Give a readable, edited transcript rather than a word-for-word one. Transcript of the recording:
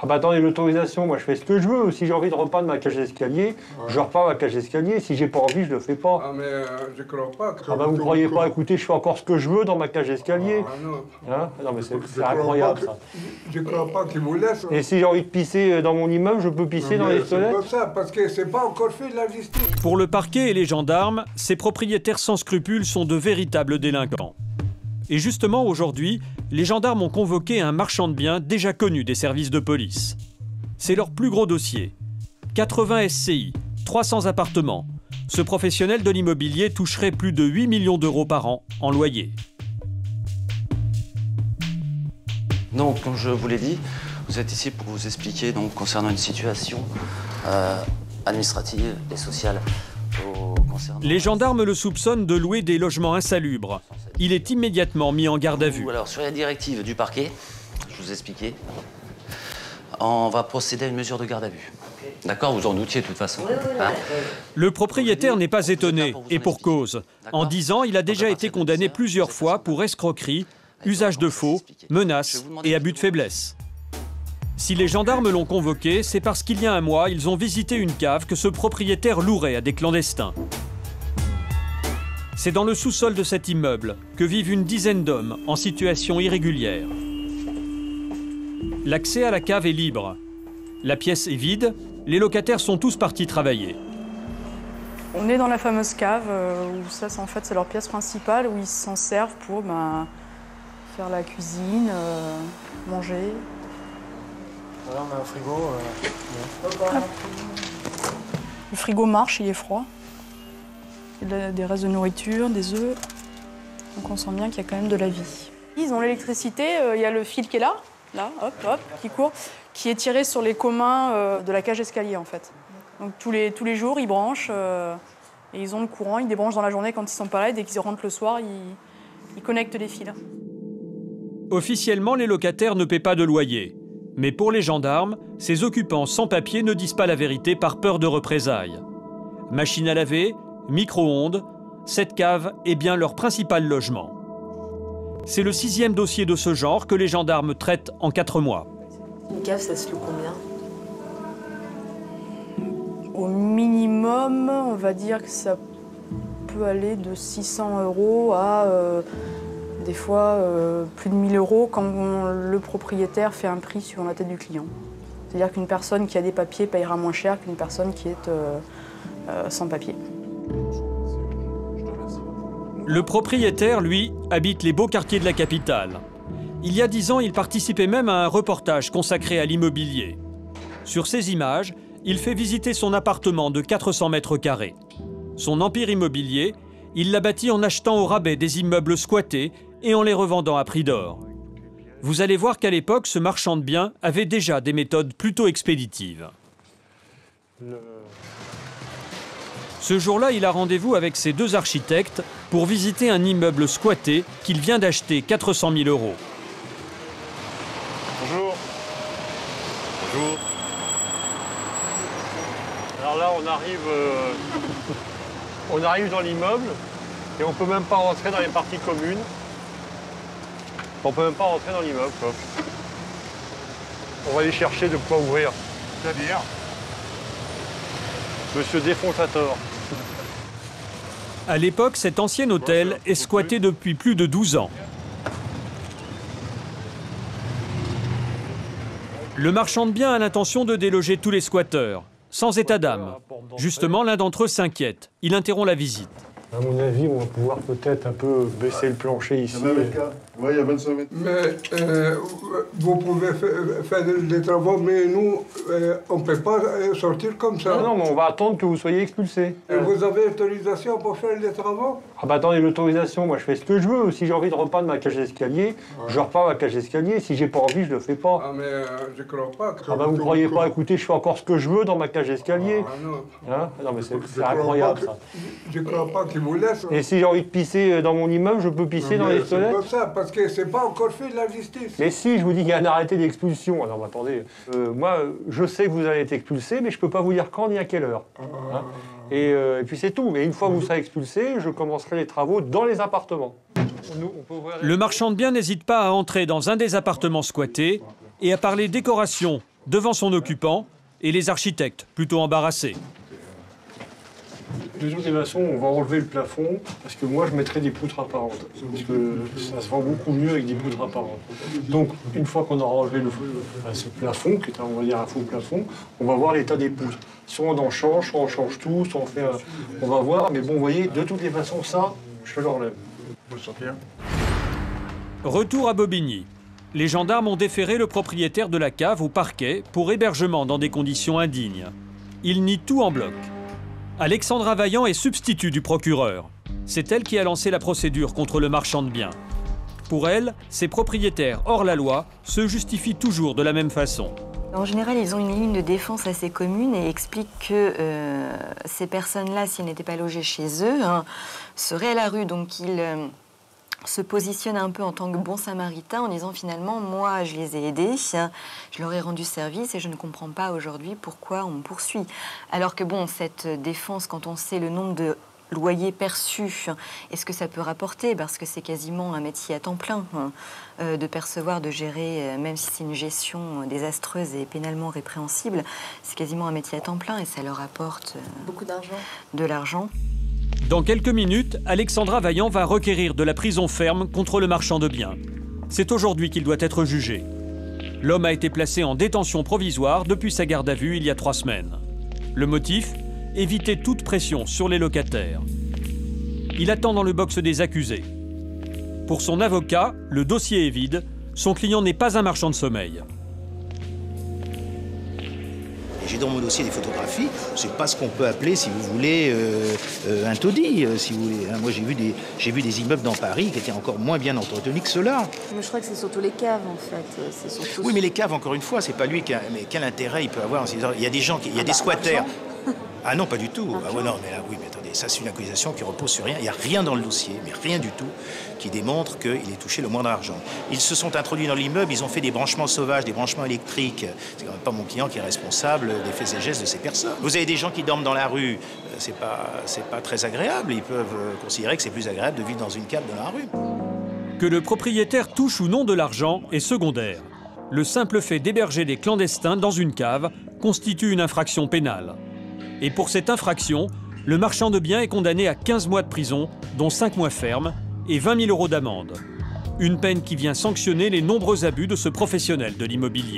Ah bah attendez, l'autorisation, moi je fais ce que je veux. Si j'ai envie de repeindre ma cage d'escalier, je repars ma cage d'escalier. Si j'ai pas envie, je le fais pas. Ah mais je crois pas que... Ah bah vous croyez pas, écoutez, je fais encore ce que je veux dans ma cage d'escalier. Ah non. Hein? Non mais c'est incroyable ça. Je crois pas qu'ils vous laissent. Et si j'ai envie de pisser dans mon immeuble, je peux pisser dans les toilettes? C'est pas ça, parce que c'est pas encore fait de la justice. Pour le parquet et les gendarmes, ces propriétaires sans scrupules sont de véritables délinquants. Et justement, aujourd'hui, les gendarmes ont convoqué un marchand de biens déjà connu des services de police. C'est leur plus gros dossier. 80 SCI, 300 appartements. Ce professionnel de l'immobilier toucherait plus de 8 millions d'euros par an en loyer. Donc, comme je vous l'ai dit, vous êtes ici pour vous expliquer concernant une situation administrative et sociale. Les gendarmes le soupçonnent de louer des logements insalubres. Il est immédiatement mis en garde à vue. Alors, sur la directive du parquet, je vous ai expliqué, on va procéder à une mesure de garde à vue. D'accord, vous en doutiez de toute façon. Hein? Le propriétaire n'est pas étonné, et pour cause. En 10 ans, il a déjà été condamné plusieurs fois pour escroquerie, usage de faux, menaces et abus de faiblesse. Si les gendarmes l'ont convoqué, c'est parce qu'il y a un mois, ils ont visité une cave que ce propriétaire louerait à des clandestins. C'est dans le sous-sol de cet immeuble que vivent une dizaine d'hommes en situation irrégulière. L'accès à la cave est libre. La pièce est vide, les locataires sont tous partis travailler. On est dans la fameuse cave où ça, en fait, c'est leur pièce principale, où ils s'en servent pour faire la cuisine, manger. Voilà, on a un frigo. Le frigo marche, il est froid. Il y a des restes de nourriture, des œufs. Donc on sent bien qu'il y a quand même de la vie. Ils ont l'électricité, il y a le fil qui est là, hop, hop, qui court, qui est tiré sur les communs de la cage d'escalier en fait. Donc tous les jours, ils branchent et ils ont le courant, ils débranchent dans la journée quand ils sont pas là et dès qu'ils rentrent le soir, ils connectent les fils. Officiellement, les locataires ne paient pas de loyer. Mais pour les gendarmes, ces occupants sans papier ne disent pas la vérité par peur de représailles. Machine à laver, micro-ondes, cette cave est bien leur principal logement. C'est le 6e dossier de ce genre que les gendarmes traitent en 4 mois. Une cave, ça se loue combien? Au minimum, on va dire que ça peut aller de 600 € à des fois plus de 1000 € quand le propriétaire fait un prix sur la tête du client. C'est-à-dire qu'une personne qui a des papiers payera moins cher qu'une personne qui est sans papier. Le propriétaire, lui, habite les beaux quartiers de la capitale. Il y a 10 ans, il participait même à un reportage consacré à l'immobilier. Sur ces images, il fait visiter son appartement de 400 mètres carrés. Son empire immobilier, il l'a bâti en achetant au rabais des immeubles squattés et en les revendant à prix d'or. Vous allez voir qu'à l'époque, ce marchand de biens avait déjà des méthodes plutôt expéditives. Ce jour-là, il a rendez-vous avec ses 2 architectes pour visiter un immeuble squatté qu'il vient d'acheter 400 000 €. Bonjour. Bonjour. Alors là, on arrive dans l'immeuble et on peut même pas rentrer dans les parties communes. On peut même pas rentrer dans l'immeuble, quoi. On va aller chercher de quoi ouvrir. C'est-à-dire? Monsieur Défontator. À l'époque, cet ancien hôtel est squatté depuis plus de 12 ans. Le marchand de biens a l'intention de déloger tous les squatteurs, sans état d'âme. Justement, l'un d'entre eux s'inquiète. Il interrompt la visite. À mon avis, on va pouvoir peut-être un peu baisser le plancher ici. Oui, il y a 25 mètres. Mais vous pouvez faire des travaux, mais nous, on ne peut pas sortir comme ça. Non, mais on va attendre que vous soyez expulsés. Et vous avez autorisation pour faire des travaux? Ah bah attendez, l'autorisation, moi je fais ce que je veux. Si j'ai envie de repeindre ma cage d'escalier, je repars ma cage d'escalier. Si j'ai pas envie, je le fais pas. Ah mais je crois pas que... Ah bah vous croyez pas, écoutez, je fais encore ce que je veux dans ma cage d'escalier. Ah non. Hein? Non mais c'est incroyable ça. Je crois pas qu'ils vous laissent. Et si j'ai envie de pisser dans mon immeuble, je peux pisser dans les toilettes? C'est pas ça, parce que c'est pas encore fait de la justice. Mais si, je vous dis qu'il y a un arrêté d'expulsion. Alors attendez, moi je sais que vous allez être expulsé, mais je peux pas vous dire quand ni à quelle heure. Hein? Et puis c'est tout. Mais une fois que vous serez expulsé, je commencerai les travaux dans les appartements. Le marchand de biens n'hésite pas à entrer dans un des appartements squattés et à parler décoration, devant son occupant et les architectes, plutôt embarrassés. De toutes les façons, on va enlever le plafond parce que moi, je mettrai des poutres apparentes. Parce que ça se vend beaucoup mieux avec des poutres apparentes. Donc, une fois qu'on aura enlevé ce plafond, qui est, on va dire, un faux plafond, on va voir l'état des poutres. Soit on en change, soit on change tout, soit on fait on va voir. Mais bon, vous voyez, de toutes les façons, ça, je l'enlève. Vous le sentez, hein ? Retour à Bobigny. Les gendarmes ont déféré le propriétaire de la cave au parquet pour hébergement dans des conditions indignes. Il nie tout en bloc. Alexandra Vaillant est substitut du procureur. C'est elle qui a lancé la procédure contre le marchand de biens. Pour elle, ces propriétaires hors la loi se justifient toujours de la même façon. En général, ils ont une ligne de défense assez commune et expliquent que ces personnes-là, s'ils n'étaient pas logés chez eux, seraient à la rue. Donc ils se positionnent un peu en tant que bons samaritains en disant finalement, moi je les ai aidés, je leur ai rendu service et je ne comprends pas aujourd'hui pourquoi on me poursuit. Alors que bon, cette défense, quand on sait le nombre de loyers perçus, est-ce que ça peut rapporter? Parce que c'est quasiment un métier à temps plein de percevoir, de gérer, même si c'est une gestion désastreuse et pénalement répréhensible, c'est quasiment un métier à temps plein et ça leur apporte beaucoup d'argent. De l'argent. Dans quelques minutes, Alexandra Vaillant va requérir de la prison ferme contre le marchand de biens. C'est aujourd'hui qu'il doit être jugé. L'homme a été placé en détention provisoire depuis sa garde à vue il y a 3 semaines. Le motif ? Éviter toute pression sur les locataires. Il attend dans le box des accusés. Pour son avocat, le dossier est vide. Son client n'est pas un marchand de sommeil. J'ai dans mon dossier des photographies, c'est pas ce qu'on peut appeler, si vous voulez, un taudis, si vous voulez. Moi, j'ai vu des immeubles dans Paris qui étaient encore moins bien entretenus que ceux-là. Mais je crois que c'est surtout les caves, en fait. C'est surtout... Oui, mais les caves, encore une fois, c'est pas lui qui a... Mais quel intérêt il peut avoir? Il y a des gens, il y a des squatters. Ah non, pas du tout. Ah ouais, non, mais là, oui, mais attendez, ça c'est une accusation qui repose sur rien. Il n'y a rien dans le dossier, mais rien du tout, qui démontre qu'il ait touché le moindre argent. Ils se sont introduits dans l'immeuble, ils ont fait des branchements sauvages, des branchements électriques. C'est quand même pas mon client qui est responsable des faits et gestes de ces personnes. Vous avez des gens qui dorment dans la rue, c'est pas très agréable. Ils peuvent considérer que c'est plus agréable de vivre dans une cave dans la rue. Que le propriétaire touche ou non de l'argent est secondaire. Le simple fait d'héberger des clandestins dans une cave constitue une infraction pénale. Et pour cette infraction, le marchand de biens est condamné à 15 mois de prison, dont 5 mois fermes, et 20 000 € d'amende. Une peine qui vient sanctionner les nombreux abus de ce professionnel de l'immobilier.